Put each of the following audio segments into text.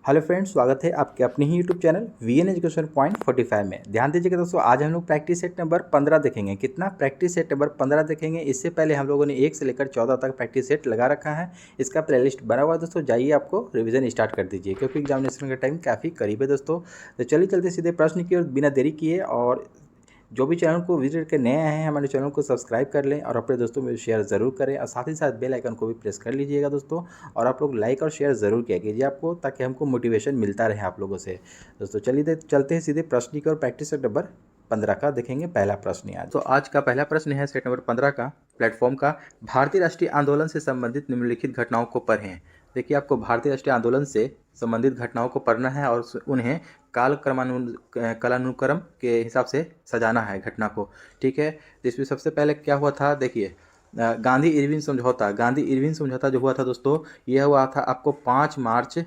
Hello friends, स्वागत है आपके अपने ही YouTube channel VN education point 45 में। ध्यान दीजिएगा दोस्तों, आज हम लोग प्रैक्टिस सेट नंबर 15 देखेंगे। कितना? प्रैक्टिस सेट नंबर 15 देखेंगे। इससे पहले हम लोगों ने 1 से लेकर 14 तक प्रैक्टिस सेट लगा रखा है। इसका प्लेलिस्ट बना हुआ है दोस्तों, जाइए आपको रिवीजन स्टार्ट कर दीजिए, क्योंकि एग्जामिनेशन का टाइम काफ़ी करीब है दोस्तों। तो चलिए चलते सीधे प्रश्न की ओर बिना देरी किए, और जो भी चैनल को विजिट करके नए आए हैं हमारे चैनल को सब्सक्राइब कर लें और अपने दोस्तों में शेयर ज़रूर करें, और साथ ही साथ बेल आइकन को भी प्रेस कर लीजिएगा दोस्तों। और आप लोग लाइक और शेयर ज़रूर किया कीजिए आपको, ताकि हमको मोटिवेशन मिलता रहे आप लोगों से। दोस्तों चलिए चलते हैं सीधे प्रश्न की ओर। प्रैक्टिस सेट नंबर 15 का देखेंगे पहला प्रश्न आज। तो आज का पहला प्रश्न है सेट नंबर 15 का, प्लेटफॉर्म का। भारतीय राष्ट्रीय आंदोलन से संबंधित निम्नलिखित घटनाओं को पढ़ें। देखिए, आपको भारतीय राष्ट्रीय आंदोलन से संबंधित घटनाओं को पढ़ना है और उन्हें कालानुक्रम के हिसाब से सजाना है घटना को। ठीक है, तो इसमें सबसे पहले क्या हुआ था, देखिए गांधी इरविन समझौता जो हुआ था दोस्तों, यह हुआ था आपको 5 मार्च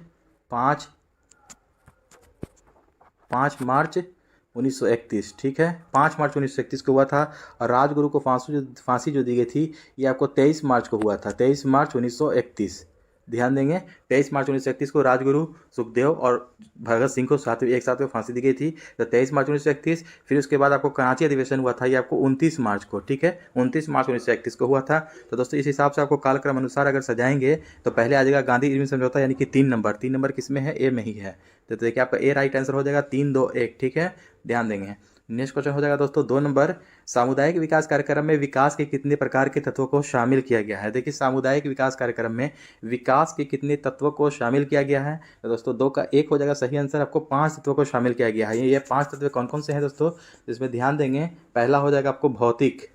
1931। ठीक है, 5 मार्च 1931 को हुआ था। और राजगुरु को फांसी जो दी गई थी, ये आपको 23 मार्च को हुआ था। 23 मार्च 1931, ध्यान देंगे। 23 मार्च 1931 को राजगुरु, सुखदेव और भगत सिंह को एक साथ में फांसी दी गई थी। तो 23 मार्च 1931। फिर उसके बाद आपको कराची अधिवेशन हुआ था, ये आपको 29 मार्च को। ठीक है, 29 मार्च 1931 को हुआ था। तो दोस्तों इस हिसाब से आपको कालक्रम अनुसार अगर सजाएंगे तो पहले आ जाएगा गांधी इरविन समझौता, यानी कि 3 नंबर किस में है? ए में ही है। तो देखिए आपका ए राइट आंसर हो जाएगा 3, 2, 1। ठीक है, ध्यान देंगे। नेक्स्ट क्वेश्चन हो जाएगा दोस्तों 2 नंबर, सामुदायिक विकास कार्यक्रम में विकास के कितने प्रकार के तत्वों को शामिल किया गया है? देखिए, सामुदायिक विकास कार्यक्रम में विकास के कितने तत्वों को शामिल किया गया है? तो दोस्तों 2 का 1 हो जाएगा सही आंसर। आपको 5 तत्वों को शामिल किया गया है। ये 5 तत्व कौन कौन से हैं दोस्तों, इसमें ध्यान देंगे। पहला हो जाएगा आपको भौतिक,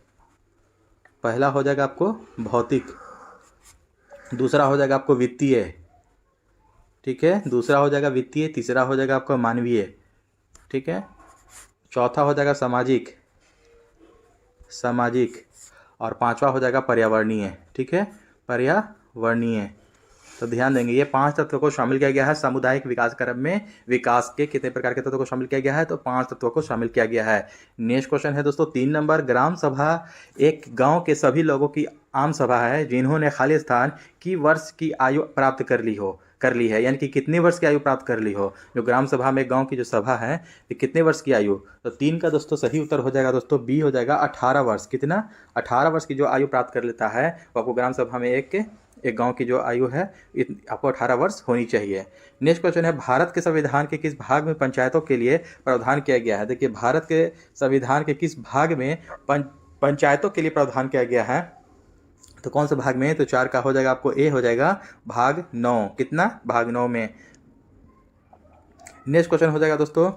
दूसरा हो जाएगा आपको वित्तीय। ठीक है, दूसरा हो जाएगा वित्तीय। तीसरा हो जाएगा आपका मानवीय। ठीक है, चौथा हो जाएगा सामाजिक, और 5वां हो जाएगा पर्यावरणीय। ठीक है, पर्यावरणीय। तो ध्यान देंगे, ये 5 तत्वों को शामिल किया गया है सामुदायिक विकास कार्यक्रम में। विकास के कितने प्रकार के तत्वों को शामिल किया गया है? तो 5 तत्वों को शामिल किया गया है। नेक्स्ट क्वेश्चन है दोस्तों 3 नंबर, ग्राम सभा एक गांव के सभी लोगों की आम सभा है जिन्होंने खालिस्तान की वर्ष की आयु प्राप्त कर ली है, यानी कि कितने वर्ष की आयु प्राप्त कर ली हो। जो ग्राम सभा में गांव की जो सभा है, ये कितने वर्ष की आयु? तो 3 का दोस्तों सही उत्तर हो जाएगा दोस्तों, बी हो जाएगा 18 वर्ष। कितना? 18 वर्ष की जो आयु प्राप्त कर लेता है वो आपको ग्राम सभा में एक गांव की जो आयु है आपको 18 वर्ष होनी चाहिए। नेक्स्ट क्वेश्चन है, भारत के संविधान के किस भाग में पंचायतों के लिए प्रावधान किया गया है? देखिए, भारत के संविधान के किस भाग में पंचायतों के लिए प्रावधान किया गया है? तो कौन सा भाग में? तो 4 का हो जाएगा आपको ए हो जाएगा भाग 9। कितना? भाग 9 में। नेक्स्ट क्वेश्चन हो जाएगा दोस्तों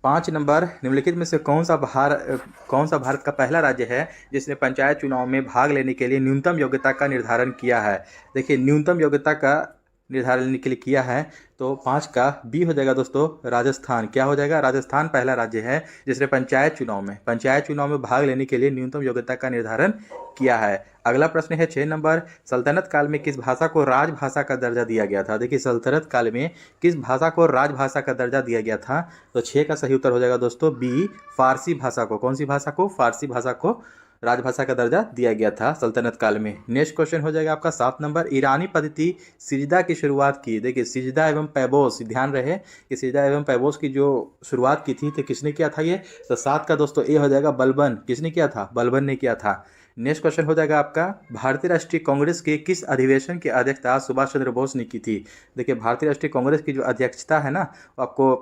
5 नंबर, निम्नलिखित में से कौन सा भारत का पहला राज्य है जिसने पंचायत चुनाव में भाग लेने के लिए न्यूनतम योग्यता का निर्धारण किया है? देखिए, न्यूनतम योग्यता का निर्धारण के लिए किया है, तो 5 का बी हो जाएगा दोस्तों राजस्थान। क्या हो जाएगा? राजस्थान पहला राज्य है जिसने पंचायत चुनाव में भाग लेने के लिए न्यूनतम योग्यता का निर्धारण किया है। अगला प्रश्न है 6 नंबर, सल्तनत काल में किस भाषा को राजभाषा का दर्जा दिया गया था? देखिए, सल्तनत काल में किस भाषा को राजभाषा का दर्जा दिया गया था? तो 6 का सही उत्तर हो जाएगा दोस्तों बी, फारसी भाषा को। कौन सी भाषा को? फारसी भाषा को राजभाषा का दर्जा दिया गया था सल्तनत काल में। नेक्स्ट क्वेश्चन हो जाएगा आपका 7 नंबर, ईरानी पद्धति सिजदा की शुरुआत की। देखिए, सिजदा एवं पैबोस, ध्यान रहे कि सिजदा एवं पैबोस की जो शुरुआत की थी तो किसने किया था ये? तो 7 का दोस्तों ए हो जाएगा बलबन। किसने किया था? बलबन ने किया था। नेक्स्ट क्वेश्चन हो जाएगा आपका, भारतीय राष्ट्रीय कांग्रेस के किस अधिवेशन की अध्यक्षता सुभाष चंद्र बोस ने की थी? देखिए, भारतीय राष्ट्रीय कांग्रेस की जो अध्यक्षता है ना, आपको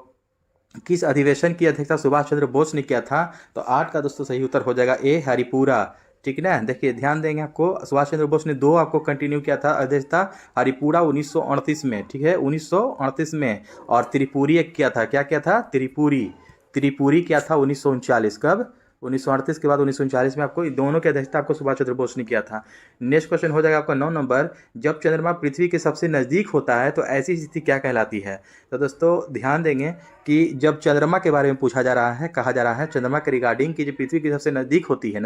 किस अधिवेशन की अध्यक्षता सुभाष चंद्र बोस ने किया था? तो 8 का दोस्तों सही उत्तर हो जाएगा ए, हरिपुरा। ठीक ना, देखिए ध्यान देंगे, आपको सुभाष चंद्र बोस ने 2 आपको कंटिन्यू किया था अध्यक्षता, हरिपुरा 1938 में। ठीक है, 1938 में। और त्रिपुरी एक किया था। क्या किया था? त्रिपुरी किया था 1939। कब? 1938 के बाद 1939 में आपको दोनों की अध्यक्षता आपको सुभाष चंद्र बोस ने किया था। नेक्स्ट क्वेश्चन हो जाएगा आपका 9 नंबर, जब चंद्रमा पृथ्वी के सबसे नज़दीक होता है तो ऐसी स्थिति क्या कहलाती है? तो दोस्तों ध्यान देंगे कि जब चंद्रमा के बारे में पूछा जा रहा है, कहा जा रहा है चंद्रमा के रिगार्डिंग कि जो पृथ्वी की सबसे नज़दीक होती है,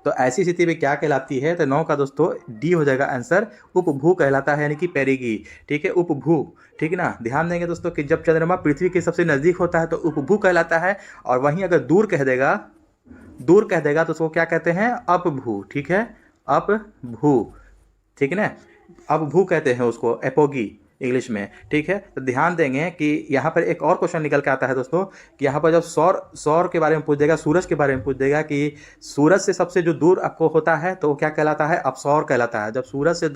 तो ऐसी स्थिति में क्या कहलाती है? तो 9 का दोस्तों डी हो जाएगा आंसर, उपभू कहलाता है, यानी कि पेरिगी। ठीक है, उपभू। ठीक ना, ध्यान देंगे दोस्तों कि जब चंद्रमा पृथ्वी के सबसे नज़दीक होता है तो उपभू कहलाता है, और वहीं अगर दूर कह देगा तो उसको क्या कहते हैं? अपभू। ठीक है, अपभू। ठीक है ना, अपभू कहते हैं उसको, एपोगी। इंग्लिश में, ठीक है। तो ध्यान देंगे कि यहाँ पर एक और क्वेश्चन निकल के आता है दोस्तों कि यहाँ पर जब सौर के बारे में पूछ देगा, सूरज के बारे में पूछ देगा कि सूरज से सबसे जो दूर आपको होता है तो वो क्या कहलाता है, अपसौर कहलाता है। जब सूरज से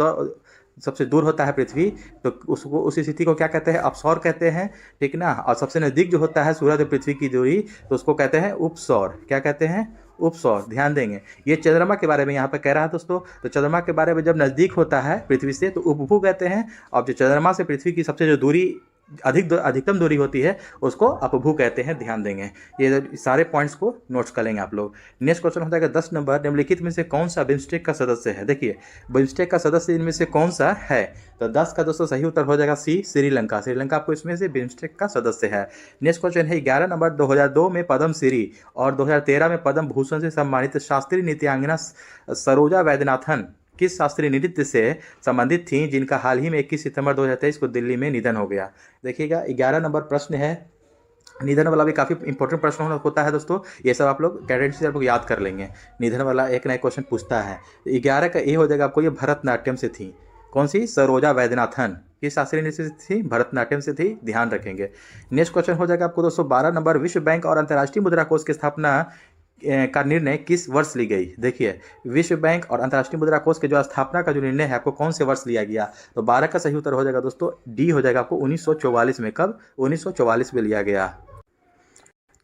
सबसे दूर होता है पृथ्वी तो उसको, उस स्थिति को क्या कहते हैं, अपसौर कहते हैं, ठीक ना। और सबसे नज़दीक जो होता है सूरज और पृथ्वी की दूरी तो उसको कहते हैं उपसौर। क्या कहते हैं, उपसौर। ध्यान देंगे ये चंद्रमा के बारे में यहाँ पर कह रहा है दोस्तों। तो चंद्रमा के बारे में जब नज़दीक होता है पृथ्वी से तो उपभू कहते हैं, और जो चंद्रमा से पृथ्वी की सबसे जो दूरी अधिकतम दूरी होती है उसको अपभू कहते हैं। ध्यान देंगे, ये सारे पॉइंट्स को नोट्स कर लेंगे आप लोग। नेक्स्ट क्वेश्चन होता है 10 नंबर, निम्नलिखित में से कौन सा बिम्स्टेक का सदस्य है। देखिए बिम्स्टेक का सदस्य इनमें से कौन सा है, तो 10 का दोस्तों सही उत्तर हो जाएगा सी, श्रीलंका। श्रीलंका आपको इसमें से बिम्स्टेक का सदस्य है। नेक्स्ट क्वेश्चन है 11 नंबर, 2002 में पद्म श्री और 2013 में पद्म भूषण से सम्मानित शास्त्रीय नृत्यांगना सरोजा वैद्यनाथन किस शास्त्रीय नृत्य से संबंधित थी, जिनका हाल ही में 21 सितंबर 2023 को दिल्ली में निधन हो गया। देखिएगा 11 नंबर प्रश्न है, निधन वाला भी काफ़ी इंपॉर्टेंट प्रश्न होता है दोस्तों। ये सब आप लोग कैडेट से आप लोग याद कर लेंगे, निधन वाला एक नया क्वेश्चन पूछता है। 11 का ए हो जाएगा आपको, ये भरतनाट्यम से थी। कौन सी, सरोजा वैद्यनाथन। किस शास्त्रीय नृत्य से थी, भरतनाट्यम से थी, ध्यान रखेंगे। नेक्स्ट क्वेश्चन हो जाएगा आपको दोस्तों 12 नंबर, विश्व बैंक और अंतर्राष्ट्रीय मुद्रा कोष की स्थापना का निर्णय किस वर्ष ली गई। देखिए विश्व बैंक और अंतर्राष्ट्रीय मुद्रा कोष के जो स्थापना का जो निर्णय है आपको कौन से वर्ष लिया गया, तो 12 का सही उत्तर हो जाएगा दोस्तों डी हो जाएगा आपको 1944 में। कब, 1944 में लिया गया।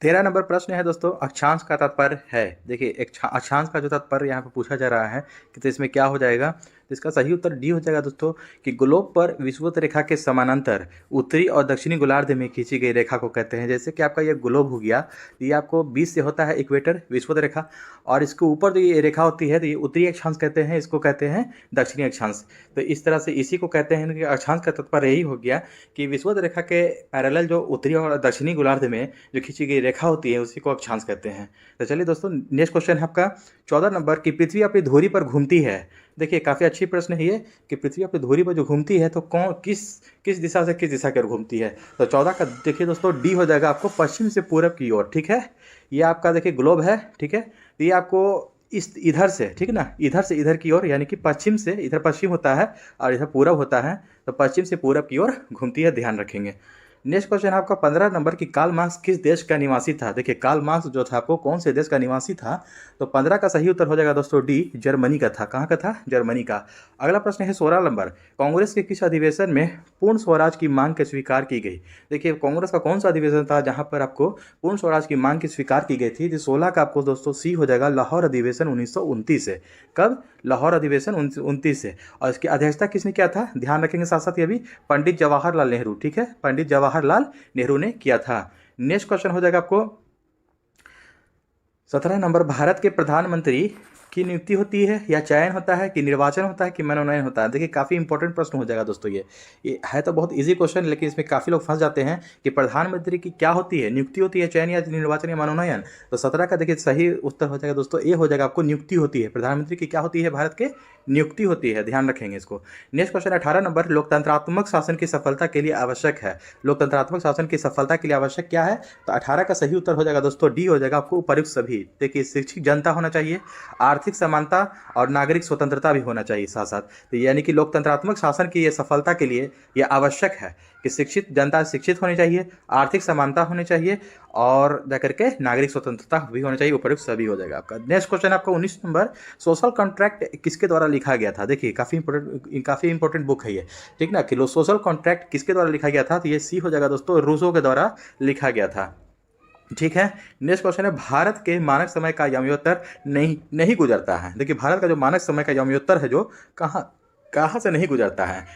13 नंबर प्रश्न है दोस्तों, अक्षांश का तात्पर्य है। देखिए अक्षांश का जो तात्पर्य यहाँ पे पूछा जा रहा है कि तो इसमें क्या हो जाएगा, तो इसका सही उत्तर डी हो जाएगा दोस्तों कि ग्लोब पर विषुवत रेखा के समानांतर उत्तरी और दक्षिणी गोलार्ध में खींची गई रेखा को कहते हैं। जैसे कि आपका ये ग्लोब हो गया, ये आपको बीच से होता है इक्वेटर, विषुवत रेखा, और इसके ऊपर जो ये रेखा होती है तो ये उत्तरी अक्षांश कहते हैं, इसको कहते हैं दक्षिणी अक्षांश। तो इस तरह से इसी को कहते हैं कि अक्षांश का तात्पर्य यही हो गया कि विषुवत रेखा के पैरेलल जो उत्तरी और दक्षिणी गोलार्ध में जो खींची गई रेखा होती है उसी को अक्षांश कहते हैं। तो चलिए दोस्तों नेक्स्ट क्वेश्चन है आपका 14 नंबर की पृथ्वी अपनी धुरी पर घूमती है। देखिए काफ़ी अच्छी प्रश्न है ये कि पृथ्वी अपनी धुरी पर जो घूमती है तो किस दिशा से किस दिशा की ओर घूमती है। तो 14 का देखिए दोस्तों डी हो जाएगा आपको पश्चिम से पूरब की ओर, ठीक है। ये आपका देखिए ग्लोब है, ठीक है। तो ये आपको इधर से, ठीक है ना, इधर से इधर की ओर, यानी कि पश्चिम से इधर पश्चिम होता है और इधर पूरब होता है, तो पश्चिम से पूरब की ओर घूमती है, ध्यान रखेंगे। नेक्स्ट क्वेश्चन है आपका 15 नंबर की कार्ल मार्क्स किस देश का निवासी था। देखिए कार्ल मार्क्स जो था आपको कौन से देश का निवासी था, तो 15 का सही उत्तर हो जाएगा दोस्तों डी, जर्मनी का था। कहाँ का था, जर्मनी का। अगला प्रश्न है 16 नंबर, कांग्रेस के किस अधिवेशन में पूर्ण स्वराज की मांग के स्वीकार की गई। देखिए कांग्रेस का कौन सा अधिवेशन था जहाँ पर आपको पूर्ण स्वराज की मांग की स्वीकार की गई थी। 16 का आपको दोस्तों सी हो जाएगा, लाहौर अधिवेशन 1929 से। कब, लाहौर अधिवेशन 1929 से। और इसकी अध्यक्षता किसने किया था, ध्यान रखेंगे साथ साथ ये भी, पंडित जवाहरलाल नेहरू, ठीक है, पंडित जवाहरलाल नेहरू ने किया था। नेक्स्ट क्वेश्चन हो जाएगा आपको 17 नंबर, भारत के प्रधानमंत्री की नियुक्ति होती है या चयन होता है कि निर्वाचन होता है कि मनोनयन होता है। देखिए काफ़ी इंपॉर्टेंट प्रश्न हो जाएगा दोस्तों ये है तो बहुत इजी क्वेश्चन, लेकिन इसमें काफ़ी लोग फंस जाते हैं कि प्रधानमंत्री की क्या होती है, नियुक्ति होती है, चयन या निर्वाचन या मनोनयन। तो 17 का देखिए सही उत्तर हो जाएगा दोस्तों ए हो जाएगा आपको, नियुक्ति होती है। प्रधानमंत्री की क्या होती है, भारत के नियुक्ति होती है, ध्यान रखेंगे इसको। नेक्स्ट क्वेश्चन 18 नंबर, लोकतंत्रात्मक शासन की सफलता के लिए आवश्यक है। लोकतंत्रात्मक शासन की सफलता के लिए आवश्यक क्या है, तो 18 का सही उत्तर हो जाएगा दोस्तों डी हो जाएगा आपको, उपर्युक्त सभी। देखिए शिक्षित जनता होना चाहिए, आर्थिक समानता और नागरिक स्वतंत्रता भी होना चाहिए साथ साथ। तो यानी कि लोकतंत्रात्मक शासन की ये सफलता के लिए ये आवश्यक है कि शिक्षित जनता शिक्षित होनी चाहिए, आर्थिक समानता होनी चाहिए और जाकर के नागरिक स्वतंत्रता भी होनी चाहिए, उपयुक्त सभी हो जाएगा आपका। नेक्स्ट क्वेश्चन आपका 19 नंबर, सोशल कॉन्ट्रैक्ट किसके द्वारा लिखा गया था। देखिए काफ़ी इंपॉर्टेंट बुक है ये, ठीक ना, कि सोशल कॉन्ट्रैक्ट किसके द्वारा लिखा गया था, तो ये सी हो जाएगा दोस्तों, रूसो के द्वारा लिखा गया था, ठीक है। नेक्स्ट क्वेश्चन है, भारत के मानक समय का याम्योत्तर नहीं गुजरता है। देखिए भारत का जो मानक समय का याम्योत्तर है जो कहाँ से नहीं गुजरता है,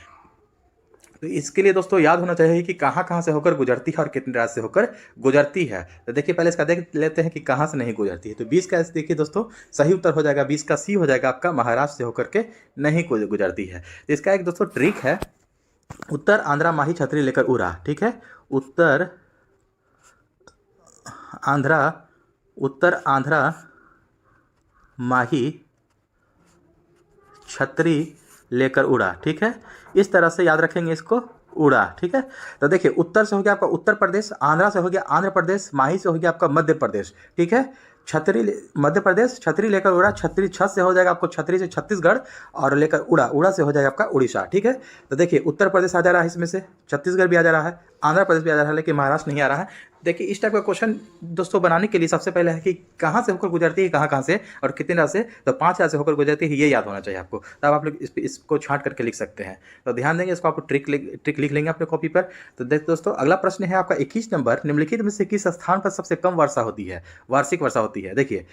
तो इसके लिए दोस्तों याद होना चाहिए कि कहाँ से होकर गुजरती है और कितने राज्य से होकर गुजरती है। तो देखिए पहले इसका देख लेते हैं कि कहाँ से नहीं गुजरती है। तो 20 का देखिए दोस्तों सही उत्तर हो जाएगा, 20 का सी हो जाएगा आपका, महाराष्ट्र से होकर के नहीं गुजरती है। तो इसका एक दोस्तों ट्रिक है, उत्तर आंध्रा माही छतरी लेकर उड़ा, ठीक है, उत्तर आंध्रा माही छतरी लेकर उड़ा, ठीक है, इस तरह से याद रखेंगे इसको, उड़ा, ठीक है। तो देखिए उत्तर से हो गया आपका उत्तर प्रदेश, आंध्रा से हो गया आंध्र प्रदेश, माही से हो गया आपका मध्य प्रदेश, ठीक है। मध्य प्रदेश छतरी लेकर उड़ा, छतरी छत से हो जाएगा आपको छतरी से छत्तीसगढ़, और लेकर उड़ा, उड़ा से हो जाएगा आपका उड़ीसा। ठीक है, तो देखिए उत्तर प्रदेश आ जा रहा है इसमें से, छत्तीसगढ़ भी आ जा रहा है, आंध्र प्रदेश भी आ जा रहा है, लेकिन महाराष्ट्र नहीं आ रहा है। देखिए इस टाइप का क्वेश्चन दोस्तों बनाने के लिए सबसे पहले है कि कहाँ से होकर गुजरती है, कहाँ से और कितने रात से, तो 5 रात से होकर गुजरती है, ये याद होना चाहिए आपको, तब आप लोग इसको छांट करके लिख सकते हैं। तो ध्यान देंगे, इसको आप ट्रिक लिख लेंगे अपने कॉपी पर। तो देख दोस्तों, अगला प्रश्न है आपका 21 नंबर, निम्नलिखित में से किस स्थान पर सबसे कम वर्षा होती है, वार्षिक वर्षा होती है। देखिए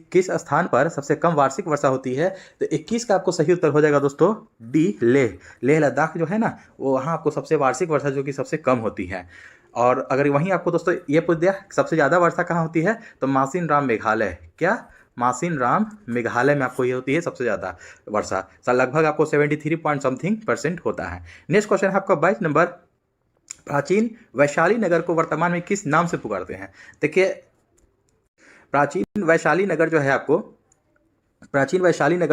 किस स्थान पर सबसे कम वार्षिक वर्षा होती है, तो 21 का आपको सही उत्तर हो जाएगा दोस्तों डी, लेह लद्दाख जो है ना, वो वहाँ आपको सबसे वार्षिक वर्षा जो कि सबसे कम होती है। और अगर वहीं आपको दोस्तों ये पूछ दिया सबसे ज़्यादा वर्षा कहाँ होती है, तो मासिन राम मेघालय, क्या मासिन राम मेघालय में आपको ये होती है सबसे ज़्यादा वर्षा, लगभग आपको 73 पॉइंट समथिंग % होता है। नेक्स्ट क्वेश्चन है आपका 22 नंबर, प्राचीन वैशाली नगर को वर्तमान में किस नाम से पुकारते हैं। देखिए प्राचीन वैशाली नगर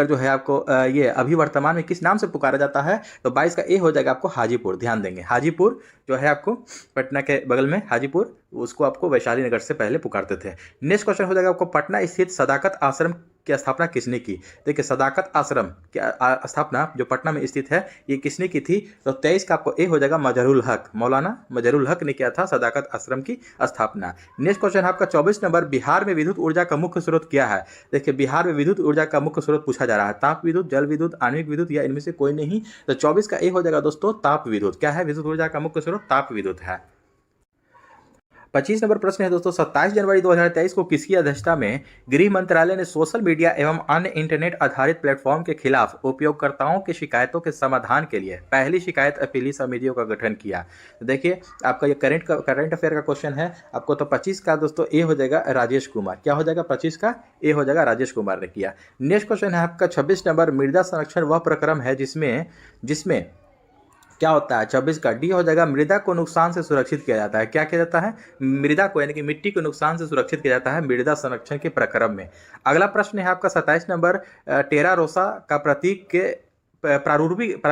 जो है आपको ये अभी वर्तमान में किस नाम से पुकारा जाता है, तो 22 का ए हो जाएगा आपको हाजीपुर। ध्यान देंगे, हाजीपुर जो है आपको पटना के बगल में हाजीपुर, उसको आपको वैशाली नगर से पहले पुकारते थे। नेक्स्ट क्वेश्चन हो जाएगा आपको, पटना स्थित सदाकत आश्रम की स्थापना किसने की। देखिए सदाकत आश्रम की स्थापना जो पटना में स्थित है, ये किसने की थी, तो 23 का आपको ए हो जाएगा मजहरूल हक, मौलाना मजहरूल हक ने किया था सदाकत आश्रम की स्थापना। नेक्स्ट क्वेश्चन आपका 24 नंबर, बिहार में विद्युत ऊर्जा का मुख्य स्रोत क्या है। देखिए बिहार में विद्युत ऊर्जा का मुख्य स्रोत पूछा जा रहा है, ताप विद्युत, जल विद्युत, आणविक विद्युत, या इनमें से कोई नहीं, तो 24 का ए हो जाएगा दोस्तों ताप विद्युत। क्या है विद्युत ऊर्जा का मुख्य स्रोत, ताप विद्युत है। 25 नंबर प्रश्न है दोस्तों, 27 जनवरी 2023 को किसकी अध्यक्षता में गृह मंत्रालय ने सोशल मीडिया एवं अन्य इंटरनेट आधारित प्लेटफॉर्म के खिलाफ उपयोगकर्ताओं की शिकायतों के समाधान के लिए पहली शिकायत अपीली समितियों का गठन किया। तो देखिए आपका ये करंट अफेयर का क्वेश्चन है आपको, तो 25 का दोस्तों ए हो जाएगा राजेश कुमार। क्या हो जाएगा 25 का ए हो जाएगा राजेश कुमार ने किया। नेक्स्ट क्वेश्चन है आपका 26 नंबर, मृदा संरक्षण वह प्रक्रम है जिसमें क्या होता है, 26 का डी हो जाएगा मृदा को नुकसान से सुरक्षित किया जाता है। क्या किया जाता है, मृदा को यानी कि मिट्टी को नुकसान से सुरक्षित किया जाता है मृदा संरक्षण के प्रक्रम में। अगला प्रश्न है आपका 27 नंबर, टेरा रोसा का प्रतीक के प्रारूपिक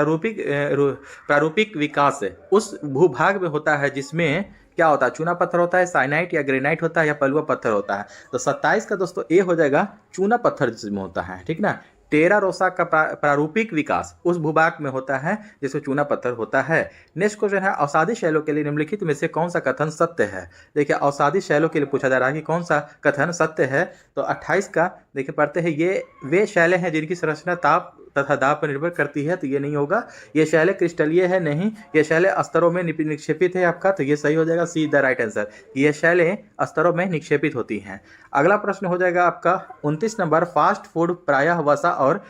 विकास उस भूभाग में होता है जिसमें क्या होता है, चूना पत्थर होता है, साइनाइट या ग्रेनाइट होता है, या पलुआ पत्थर होता है। तो 27 का दोस्तों ए हो जाएगा चूना पत्थर जिसमें होता है। ठीक ना, टेरा रोसा का प्रारूपिक विकास उस भूभाग में होता है जिसमें चूना पत्थर होता है। नेक्स्ट क्वेश्चन है, अवसादी शैलों के लिए निम्नलिखित में से कौन सा कथन सत्य है। देखिए अवसादी शैलों के लिए पूछा जा रहा है कि कौन सा कथन सत्य है, तो 28 का देखिए पढ़ते हैं, ये वे शैलें हैं जिनकी संरचना ताप तथा दाब पर निर्भर करती है, तो ये नहीं होगा। ये शैलें क्रिस्टलीय है, नहीं। ये शैलें स्तरों में निक्षेपित है आपका, तो ये सही हो जाएगा सी द राइट आंसर। ये शैलें स्तरों में निक्षेपित होती हैं। अगला प्रश्न हो जाएगा आपका 29 नंबर, फास्ट फूड प्रायः वसा और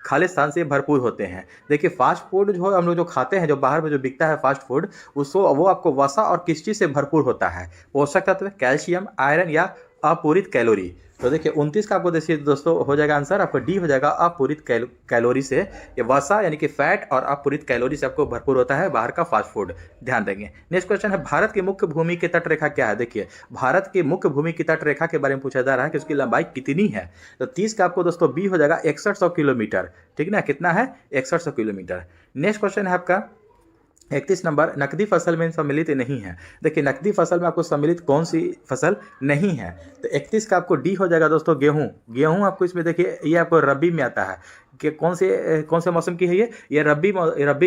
खालिस्तान से भरपूर होते हैं। देखिए फास्ट फूड जो हम लोग जो खाते हैं, जो बाहर में जो बिकता है फास्ट फूड, उसको वो आपको वसा और किस चीज़ से भरपूर होता है, पोषक तत्व, कैल्शियम, आयरन या अपूरित कैलोरी। तो देखिए 29 का आपको देखिए दोस्तों हो जाएगा आंसर, आपको डी हो जाएगा अपूरित कैलोरी से। ये वसा यानी कि फैट और अपूरित कैलोरी से आपको भरपूर होता है बाहर का फास्ट फूड। ध्यान देंगे। नेक्स्ट क्वेश्चन है, भारत की मुख्य भूमि की तट रेखा क्या है। देखिए भारत की मुख्य भूमि की तट रेखा के बारे में पूछा जा रहा है कि उसकी लंबाई कितनी है। तो 30 का आपको दोस्तों बी हो जाएगा 6100 किलोमीटर। ठीक ना, कितना है 6100 किलोमीटर। नेक्स्ट क्वेश्चन है आपका 31 नंबर, नकदी फसल में सम्मिलित नहीं है। देखिए नकदी फसल में आपको सम्मिलित कौन सी फसल नहीं है, तो 31 का आपको डी हो जाएगा दोस्तों गेहूं आपको इसमें देखिए ये आपको रबी में आता है कि कौन से मौसम की है ये रबी